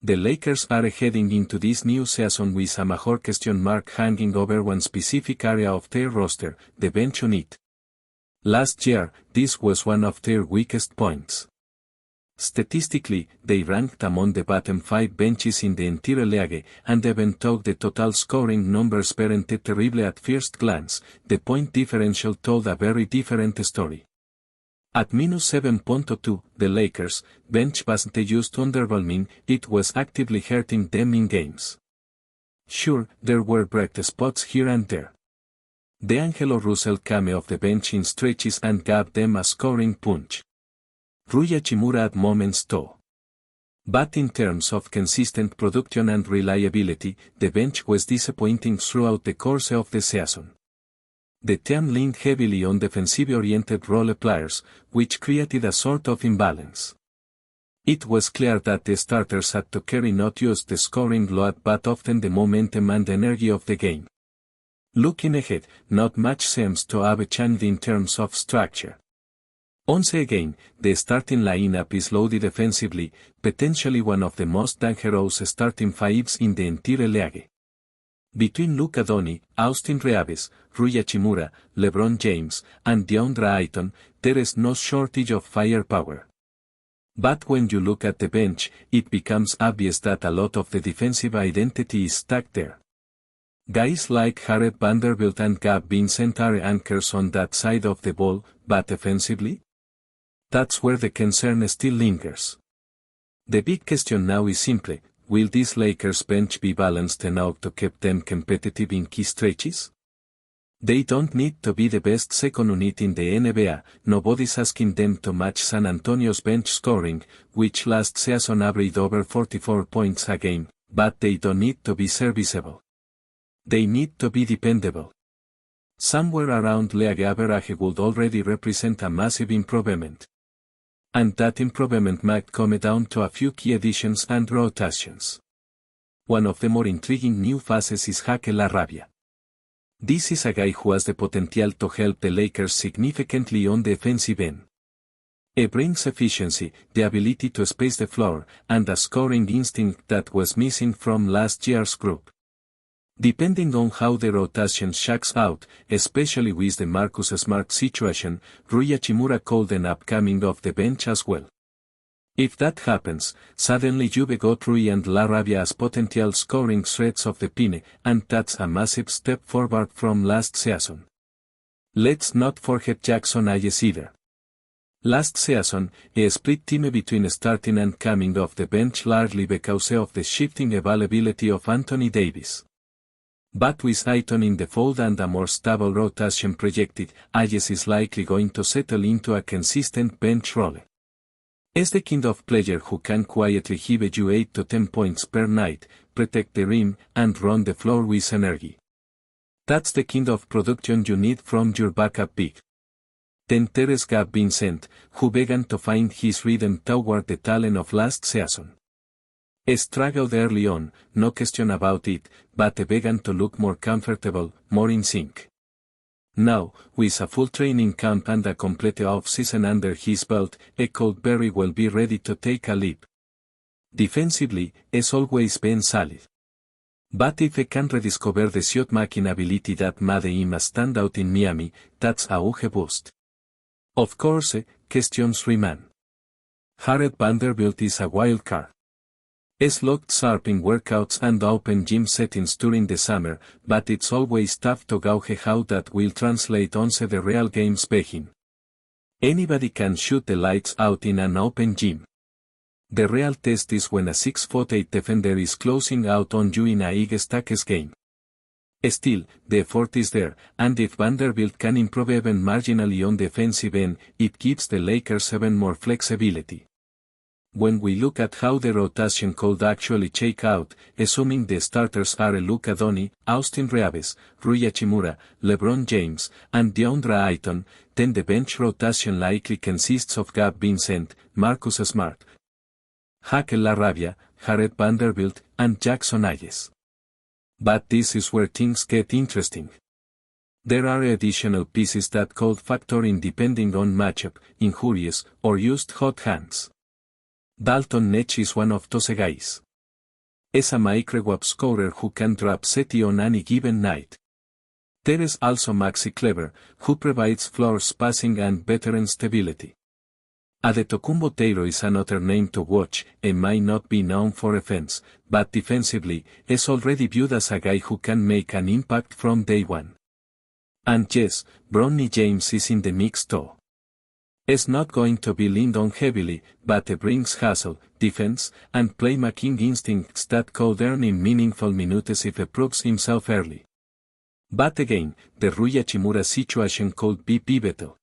The Lakers are heading into this new season with a major question mark hanging over one specific area of their roster, the bench unit. Last year, this was one of their weakest points. Statistically, they ranked among the bottom 5 benches in the entire league, and even though the total scoring numbers weren't terrible at first glance, the point differential told a very different story. At -7.2, the Lakers' bench wasn't just underwhelming, it was actively hurting them in games. Sure, there were bright spots here and there. D'Angelo Russell came off the bench in stretches and gave them a scoring punch. Rui Hachimura at moments too. But in terms of consistent production and reliability, the bench was disappointing throughout the course of the season. The team leaned heavily on defensive-oriented role players, which created a sort of imbalance. It was clear that the starters had to carry not just the scoring load but often the momentum and energy of the game. Looking ahead, not much seems to have changed in terms of structure. Once again, the starting lineup is loaded defensively, potentially one of the most dangerous starting fives in the entire league. Between LAKERS, Austin Reaves, Rui Hachimura, LeBron James, and DeAndre Ayton, there is no shortage of firepower. But when you look at the bench, it becomes obvious that a lot of the defensive identity is stuck there. Guys like Jared Vanderbilt and Gabe Vincent are anchors on that side of the ball, but offensively? That's where the concern still lingers. The big question now is simply, will this Lakers bench be balanced enough to keep them competitive in key stretches? They don't need to be the best second unit in the NBA, nobody's asking them to match San Antonio's bench scoring, which last season averaged over 44 points a game, but they don't need to be serviceable. They need to be dependable. Somewhere around league average would already represent a massive improvement. And that improvement might come down to a few key additions and rotations. One of the more intriguing new faces is KARL-ANTHONY. This is a guy who has the potential to help the Lakers significantly on the offensive end. He brings efficiency, the ability to space the floor, and a scoring instinct that was missing from last year's group. Depending on how the rotation shakes out, especially with the Marcus Smart situation, Rui Hachimura could end up coming off the bench as well. If that happens, suddenly you've got Rui and LaRavia as potential scoring threats of the pin, and that's a massive step forward from last season. Let's not forget Jackson Hayes either. Last season, he split team between starting and coming off the bench largely because of the shifting availability of Anthony Davis. But with Ayton in the fold and a more stable rotation projected, Hayes is likely going to settle into a consistent bench role. He's the kind of player who can quietly give you 8 to 10 points per night, protect the rim, and run the floor with energy. That's the kind of production you need from your backup big. Then there's Gabe Vincent, who began to find his rhythm toward the talent of last season. He struggled early on, no question about it, but he began to look more comfortable, more in sync. Now, with a full training camp and a complete off-season under his belt, he could very well be ready to take a leap. Defensively, he's always been solid. But if he can rediscover the shot-making ability that made him a standout in Miami, that's a huge boost. Of course, questions remain. Jared Vanderbilt is a wild card. He's looked sharp in workouts and open gym settings during the summer, but it's always tough to gauge how that will translate once the real games begin. Anybody can shoot the lights out in an open gym. The real test is when a 6'8" defender is closing out on you in a high-stakes game. Still, the effort is there, and if Vanderbilt can improve even marginally on the offensive end, it gives the Lakers even more flexibility. When we look at how the rotation could actually shake out, assuming the starters are LAKERS, Austin Reaves, Rui Hachimura, LeBron James, and DeAndre Ayton, then the bench rotation likely consists of Gabe Vincent, Marcus Smart, KARL-ANTHONY, Jared Vanderbilt, and Jackson Hayes. But this is where things get interesting. There are additional pieces that could factor in depending on matchup, injuries, or just hot hands. Dalton Netsch is one of those guys. is a microwave scorer who can drop 30 on any given night. There is also Maxi Kleber, who provides floor spacing and veteran stability. Adetokunbo Taylor is another name to watch, and might not be known for offense, but defensively, is already viewed as a guy who can make an impact from day one. And yes, Bronny James is in the mix too. Is not going to be leaned on heavily, but he brings hustle, defense, and playmaking instincts that could earn him meaningful minutes if he proves himself early. But again, the Rui Hachimura situation could be pivotal.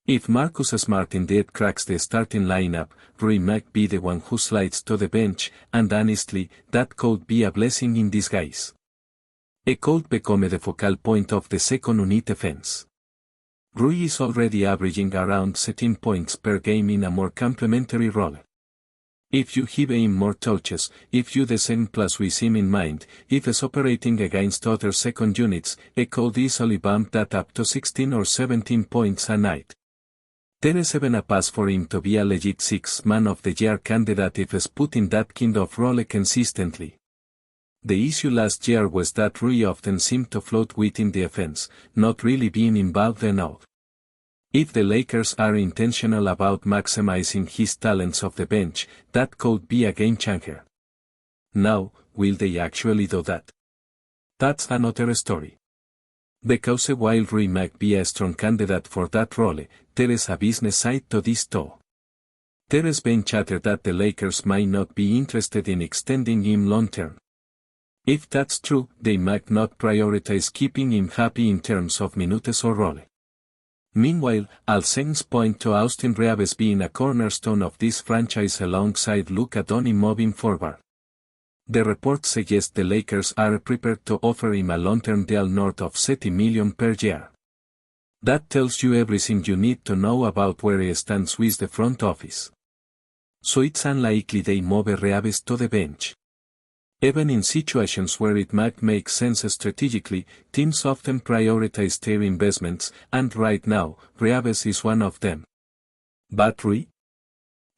If Marcus Smart indeed cracks the starting lineup, Rui might be the one who slides to the bench, and honestly, that could be a blessing in disguise. He could become the focal point of the second unit offense. Rui is already averaging around 17 points per game in a more complementary role. If you give him more touches, if you design plus with him in mind, if he's operating against other second units, he could easily bump that up to 16 or 17 points a night. There is even a pass for him to be a legit sixth man of the year candidate if he's put in that kind of role consistently. The issue last year was that Rui often seemed to float within the offense, not really being involved enough. If the Lakers are intentional about maximizing his talents off the bench, that could be a game changer. Now, will they actually do that? That's another story. Because while Rui might be a strong candidate for that role, there is a business side to this too. There has been chatter that the Lakers might not be interested in extending him long-term. If that's true, they might not prioritize keeping him happy in terms of minutes or role. Meanwhile, all signs point to Austin Reaves being a cornerstone of this franchise alongside LAKERS moving forward. The reports suggest the Lakers are prepared to offer him a long-term deal north of $70 million per year. That tells you everything you need to know about where he stands with the front office. So it's unlikely they move Reaves to the bench. Even in situations where it might make sense strategically, teams often prioritize their investments, and right now, Reaves is one of them. But Rui?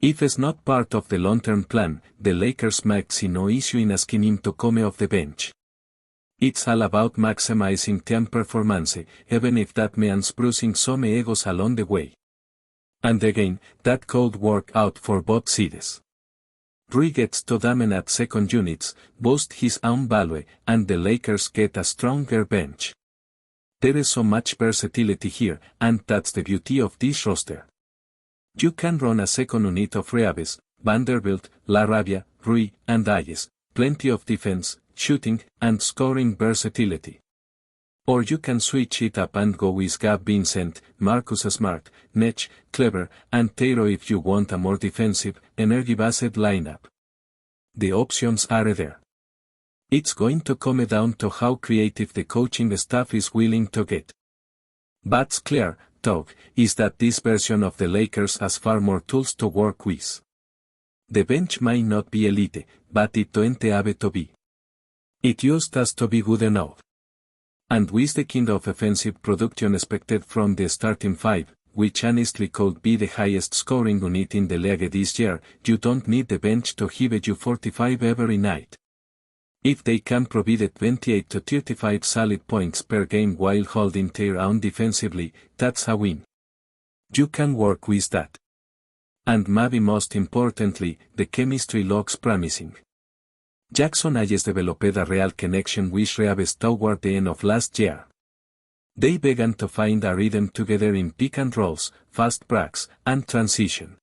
If it's not part of the long-term plan, the Lakers might see no issue in asking him to come off the bench. It's all about maximizing team performance, even if that means bruising some egos along the way. And again, that could work out for both sides. Rui gets to dominate second units, boost his own value, and the Lakers get a stronger bench. There is so much versatility here, and that's the beauty of this roster. You can run a second unit of Reaves, Vanderbilt, LaRavia, Rui, and Ayes, plenty of defense, shooting, and scoring versatility. Or you can switch it up and go with Gabe Vincent, Marcus Smart, Nech, Kleber, and Taylor if you want a more defensive, energy-based lineup. The options are there. It's going to come down to how creative the coaching staff is willing to get. What's clear, though, is that this version of the Lakers has far more tools to work with. The bench might not be elite, but it don't have to be. It just has to be good enough. And with the kind of offensive production expected from the starting five, which honestly could be the highest scoring unit in the league this year, you don't need the bench to give you 45 every night. If they can provide 28 to 35 solid points per game while holding their own defensively, that's a win. You can work with that. And maybe most importantly, the chemistry looks promising. Jackson Hayes developed a real connection with Reaves toward the end of last year. They began to find a rhythm together in pick and rolls, fast breaks, and transition.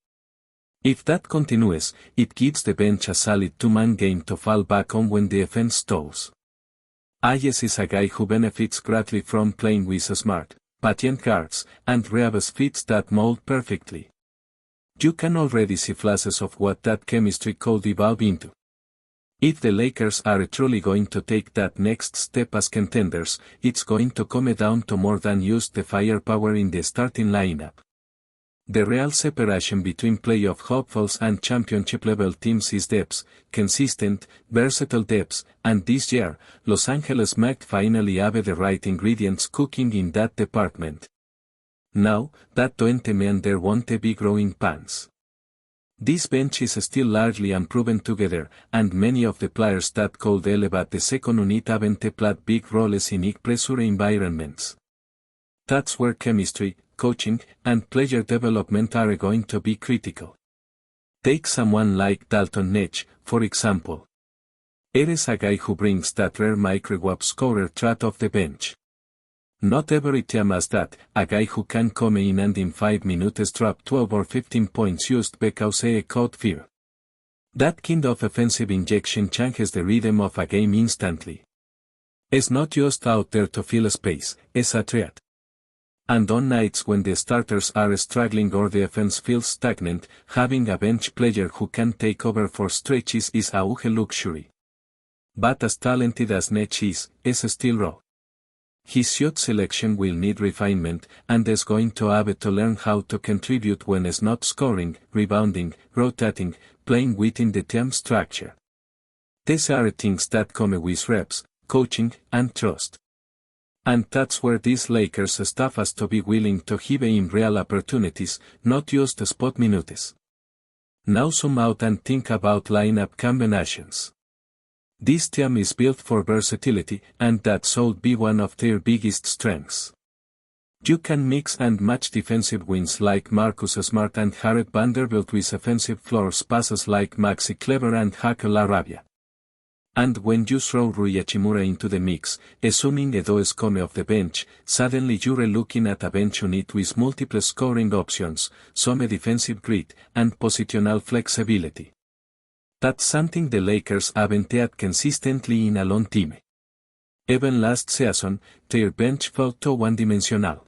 If that continues, it gives the bench a solid two-man game to fall back on when the offense stalls. Hayes is a guy who benefits greatly from playing with smart, patient guards, and Reaves fits that mold perfectly. You can already see flashes of what that chemistry could evolve into. If the Lakers are truly going to take that next step as contenders, it's going to come down to more than just the firepower in the starting lineup. The real separation between playoff hopefuls and championship-level teams is depth, consistent, versatile depth, and this year, Los Angeles might finally have the right ingredients cooking in that department. Now, that don't mean there won't be growing pains. This bench is still largely unproven together, and many of the players that could elevate the second unit haven't played big roles in high-pressure environments. That's where chemistry, coaching, and player development are going to be critical. Take someone like Dalton Netsch, for example. Here's a guy who brings that rare microwave scorer threat off the bench. Not every team has that, a guy who can come in and in 5 minutes drop 12 or 15 points just because he caught fear. That kind of offensive injection changes the rhythm of a game instantly. It's not just out there to fill space, it's a threat. And on nights when the starters are struggling or the offense feels stagnant, having a bench player who can take over for stretches is a huge luxury. But as talented as Netsch is still raw. His shot selection will need refinement, and is going to have to learn how to contribute when it's not scoring, rebounding, rotating, playing within the team structure. These are things that come with reps, coaching, and trust. And that's where this Lakers staff has to be willing to give him real opportunities, not just spot minutes. Now zoom out and think about lineup combinations. This team is built for versatility, and that should be one of their biggest strengths. You can mix and match defensive wings like Marcus Smart and Jared Vanderbilt with offensive floor passes like Maxi Kleber and Hakel Arabia. And when you throw Rui Hachimura into the mix, assuming Edo is come off the bench, suddenly you're looking at a bench unit with multiple scoring options, some defensive grit, and positional flexibility. That's something the Lakers haven't had consistently in a long time. Even last season, their bench felt too one-dimensional.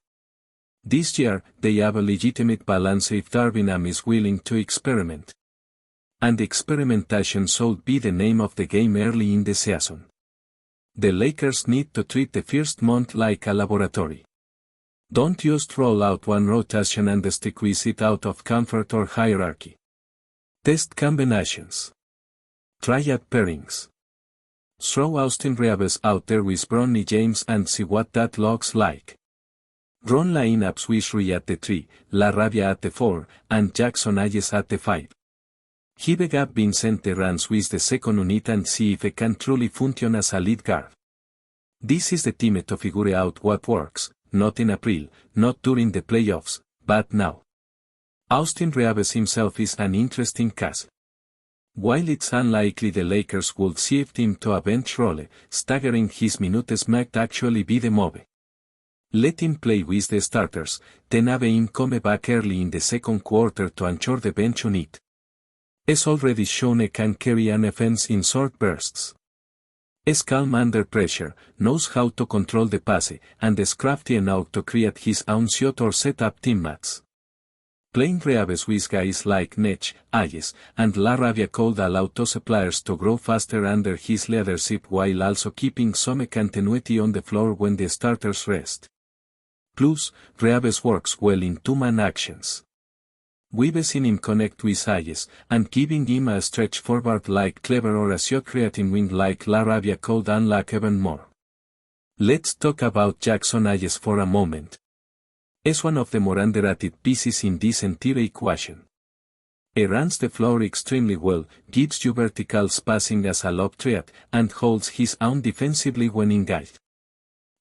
This year, they have a legitimate balance if Darvin Ham is willing to experiment. And experimentation should be the name of the game early in the season. The Lakers need to treat the first month like a laboratory. Don't just roll out one rotation and stick with it out of comfort or hierarchy. Test combinations. Triad pairings. Throw Austin Reeves out there with Bronny James and see what that looks like. Run lineups with Rui at the 3, LaRavia at the 4, and Jackson Hayes at the 5. Give Gab Vincent the runs with the second unit and see if he can truly function as a lead guard. This is the time to figure out what works, not in April, not during the playoffs, but now. Austin Reeves himself is an interesting case. While it's unlikely the Lakers would shift him to a bench role, staggering his minutes might actually be the move. Let him play with the starters, then have him come back early in the second quarter to ensure the bench unit. He's already shown he can carry an offense in short bursts. He's calm under pressure, knows how to control the pass, and is crafty enough to create his own shot or set up teammates. Playing Reeves with guys like Netsch, Hayes, and LaRavia could allow those players to grow faster under his leadership while also keeping some continuity on the floor when the starters rest. Plus, Reeves works well in two-man actions. We've seen him connect with Hayes, and giving him a stretch forward like Kleber or a shot-creating wing like LaRavia could unlock even more. Let's talk about Jackson Hayes for a moment. He's one of the more underrated pieces in this entire equation. He runs the floor extremely well, gives you vertical passing as a lob threat, and holds his own defensively when engaged.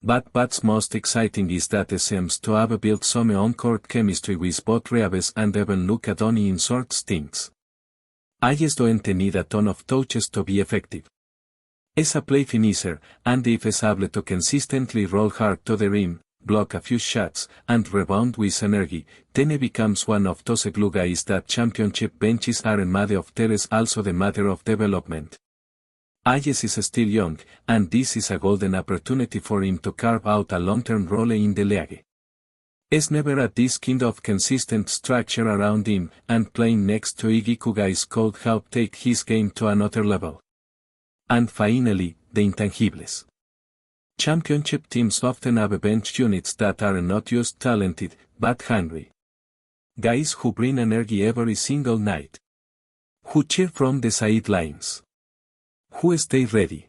But what's most exciting is that he seems to have built some on-court chemistry with both Reeves and even Luka Doncic in short stints. Hayes don't need a ton of touches to be effective. He's a play finisher, and if he's able to consistently roll hard to the rim, block a few shots, and rebound with energy, then he becomes one of those glue guys that championship benches aren't made of. There is also the matter of development. Hayes is still young, and this is a golden opportunity for him to carve out a long-term role in the league. He's never had this kind of consistent structure around him, and playing next to Iggy guys could help take his game to another level. And finally, the intangibles. Championship teams often have bench units that are not just talented, but hungry. Guys who bring energy every single night. Who cheer from the sidelines. Who stay ready.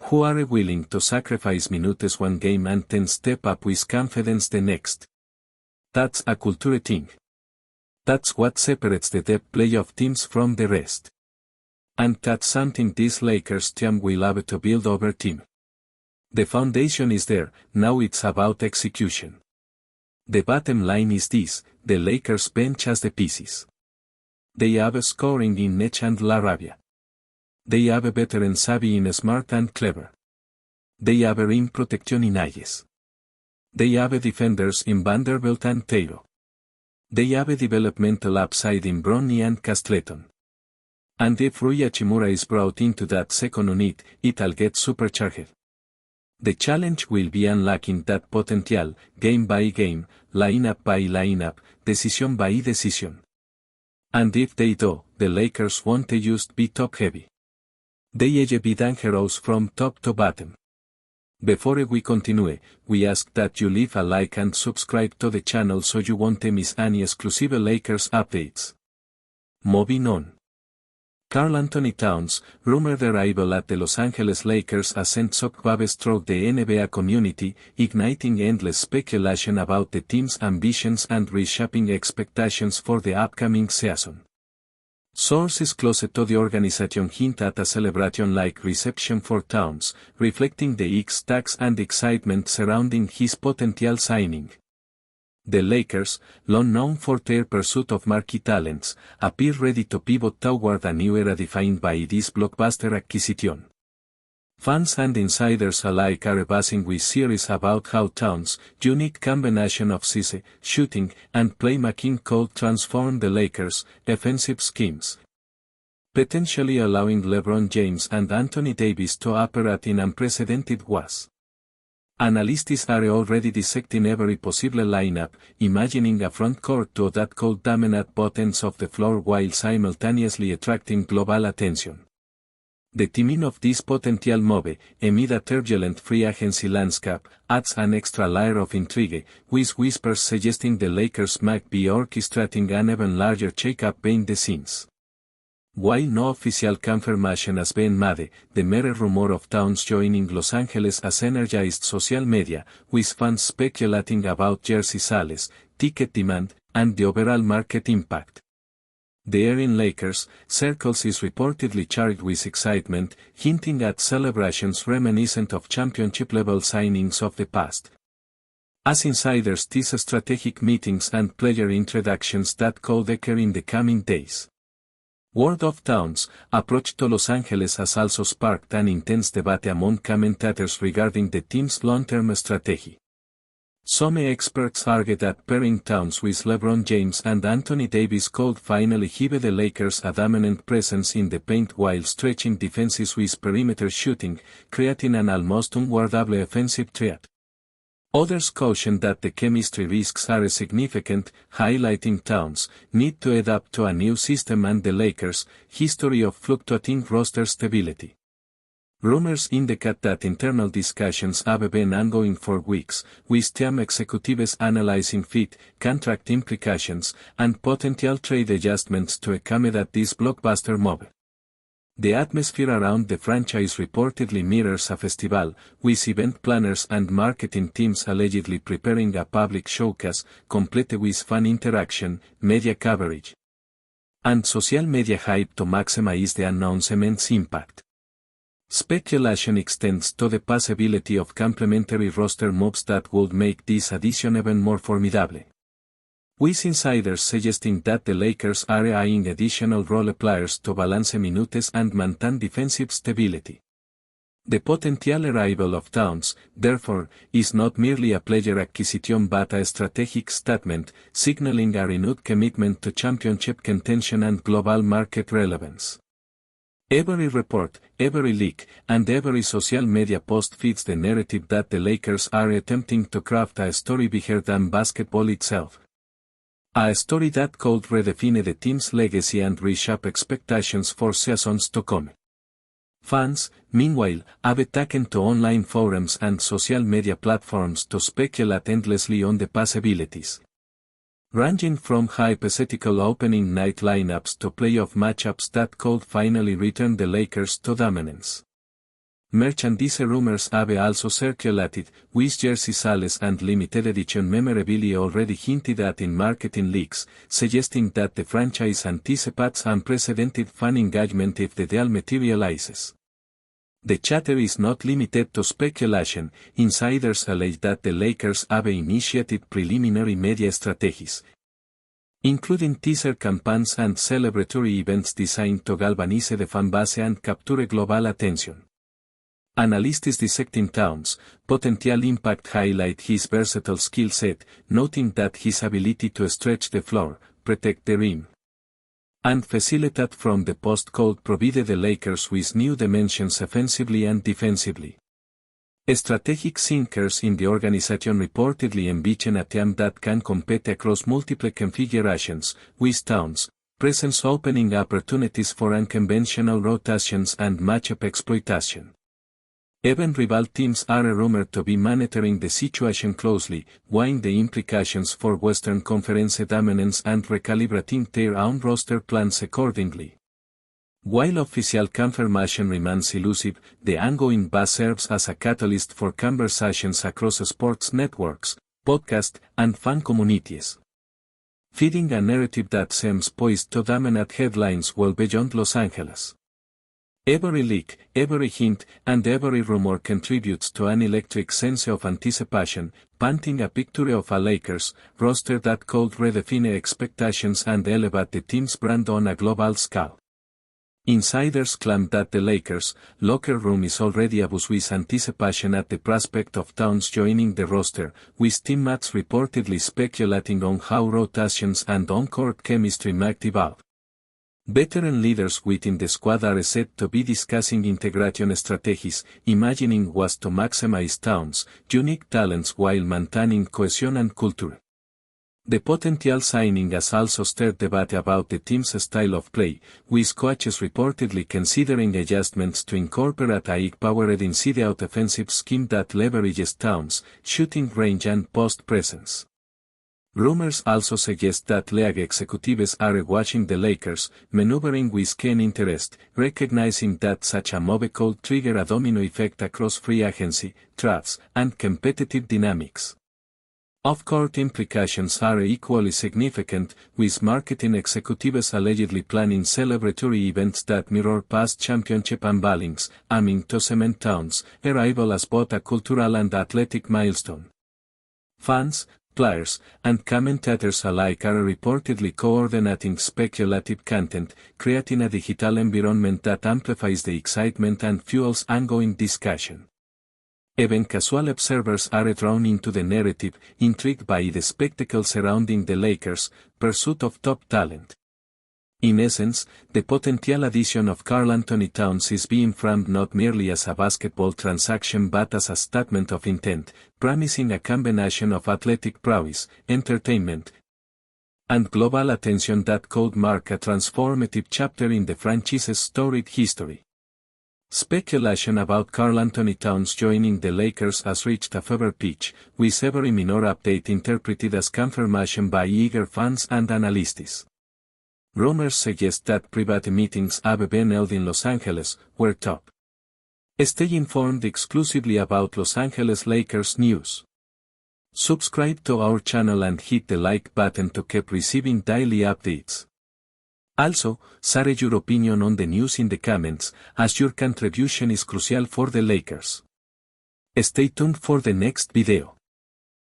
Who are willing to sacrifice minutes one game and then step up with confidence the next. That's a culture thing. That's what separates the depth playoff teams from the rest. And that's something this Lakers team will have to build over time. The foundation is there, now it's about execution. The bottom line is this, the Lakers bench has the pieces. They have scoring in Nech and LaRavia. They have a veteran savvy in Smart and Clever. They have a rim protection in Ayes. They have defenders in Vanderbilt and Taylor. They have a developmental upside in Bronny and Castleton. And if Rui Hachimura is brought into that second unit, it'll get supercharged. The challenge will be unlocking that potential, game by game, lineup by lineup, decision by decision. And if they do, the Lakers won't just be top heavy. They'll be dangerous from top to bottom. Before we continue, we ask that you leave a like and subscribe to the channel so you won't miss any exclusive Lakers updates. Moving on. KARL-ANTHONY Towns, rumored arrival at the Los Angeles Lakers has sent shockwaves through the NBA community, igniting endless speculation about the team's ambitions and reshaping expectations for the upcoming season. Sources close to the organization hint at a celebration-like reception for Towns, reflecting the ecstasies and excitement surrounding his potential signing. The Lakers, long known for their pursuit of marquee talents, appear ready to pivot toward a new era defined by this blockbuster acquisition. Fans and insiders alike are buzzing with theories about how Towns' unique combination of size, shooting, and playmaking could transform the Lakers' offensive schemes, potentially allowing LeBron James and Anthony Davis to operate in unprecedented ways. Analysts are already dissecting every possible lineup, imagining a front court that could dominate both ends of the floor while simultaneously attracting global attention. The timing of this potential move, amid a turbulent free agency landscape, adds an extra layer of intrigue, with whispers suggesting the Lakers might be orchestrating an even larger shake-up behind the scenes. While no official confirmation has been made, the mere rumor of Towns joining Los Angeles has energized social media, with fans speculating about jersey sales, ticket demand, and the overall market impact. The air in Lakers circles is reportedly charged with excitement, hinting at celebrations reminiscent of championship-level signings of the past. As insiders tease strategic meetings and player introductions that could occur in the coming days. Word of Towns' approach to Los Angeles has also sparked an intense debate among commentators regarding the team's long-term strategy. Some experts argue that pairing Towns with LeBron James and Anthony Davis could finally give the Lakers a dominant presence in the paint while stretching defenses with perimeter shooting, creating an almost unguardable offensive threat. Others caution that the chemistry risks are significant, highlighting Towns' need to adapt to a new system and the Lakers' history of fluctuating roster stability. Rumors indicate that internal discussions have been ongoing for weeks, with team executives analyzing fit, contract implications, and potential trade adjustments to accommodate this blockbuster move. The atmosphere around the franchise reportedly mirrors a festival, with event planners and marketing teams allegedly preparing a public showcase, complete with fan interaction, media coverage, and social media hype to maximize the announcement's impact. Speculation extends to the possibility of complementary roster moves that would make this addition even more formidable, with insiders suggesting that the Lakers are eyeing additional role players to balance minutes and maintain defensive stability. The potential arrival of Towns, therefore, is not merely a player acquisition but a strategic statement, signaling a renewed commitment to championship contention and global market relevance. Every report, every leak, and every social media post fits the narrative that the Lakers are attempting to craft a story bigger than basketball itself. A story that could redefine the team's legacy and reshape expectations for seasons to come. Fans, meanwhile, have taken to online forums and social media platforms to speculate endlessly on the possibilities, ranging from hypothetical opening night lineups to playoff matchups that could finally return the Lakers to dominance. Merchandise rumors have also circulated, with jersey sales and limited edition memorabilia already hinted at in marketing leaks, suggesting that the franchise anticipates unprecedented fan engagement if the deal materializes. The chatter is not limited to speculation. Insiders allege that the Lakers have initiated preliminary media strategies, including teaser campaigns and celebratory events designed to galvanize the fanbase and capture global attention. Analysts dissecting Towns' potential impact highlight his versatile skill set, noting that his ability to stretch the floor, protect the rim, and facilitate from the post could provide the Lakers with new dimensions offensively and defensively. Strategic thinkers in the organization reportedly envision a team that can compete across multiple configurations, with Towns' presence opening opportunities for unconventional rotations and matchup exploitation. Even rival teams are rumored to be monitoring the situation closely, weighing the implications for Western Conference dominance and recalibrating their own roster plans accordingly. While official confirmation remains elusive, the ongoing buzz serves as a catalyst for conversations across sports networks, podcasts, and fan communities, feeding a narrative that seems poised to dominate headlines well beyond Los Angeles. Every leak, every hint, and every rumor contributes to an electric sense of anticipation, painting a picture of a Lakers roster that could redefine expectations and elevate the team's brand on a global scale. Insiders claim that the Lakers' locker room is already abuzz with anticipation at the prospect of Towns joining the roster, with teammates reportedly speculating on how rotations and on-court chemistry might evolve. Veteran leaders within the squad are said to be discussing integration strategies, imagining ways to maximize Towns' unique talents while maintaining cohesion and culture. The potential signing has also stirred debate about the team's style of play, with coaches reportedly considering adjustments to incorporate a high-powered inside-out offensive scheme that leverages Towns' shooting range and post presence. Rumors also suggest that league executives are watching the Lakers, maneuvering with keen interest, recognizing that such a move could trigger a domino effect across free agency, drafts, and competitive dynamics. Off-court implications are equally significant, with marketing executives allegedly planning celebratory events that mirror past championship unveilings, aiming to cement Towns' arrival as both a cultural and athletic milestone. Fans, players, and commentators alike are reportedly coordinating speculative content, creating a digital environment that amplifies the excitement and fuels ongoing discussion. Even casual observers are drawn into the narrative, intrigued by the spectacle surrounding the Lakers' pursuit of top talent. In essence, the potential addition of KARL-ANTHONY Towns is being framed not merely as a basketball transaction but as a statement of intent, promising a combination of athletic prowess, entertainment, and global attention that could mark a transformative chapter in the franchise's storied history. Speculation about KARL-ANTHONY Towns joining the Lakers has reached a fever pitch, with every minor update interpreted as confirmation by eager fans and analysts. Rumors suggest that private meetings have been held in Los Angeles, where top. Stay informed exclusively about Los Angeles Lakers news. Subscribe to our channel and hit the like button to keep receiving daily updates. Also, share your opinion on the news in the comments, as your contribution is crucial for the Lakers. Stay tuned for the next video.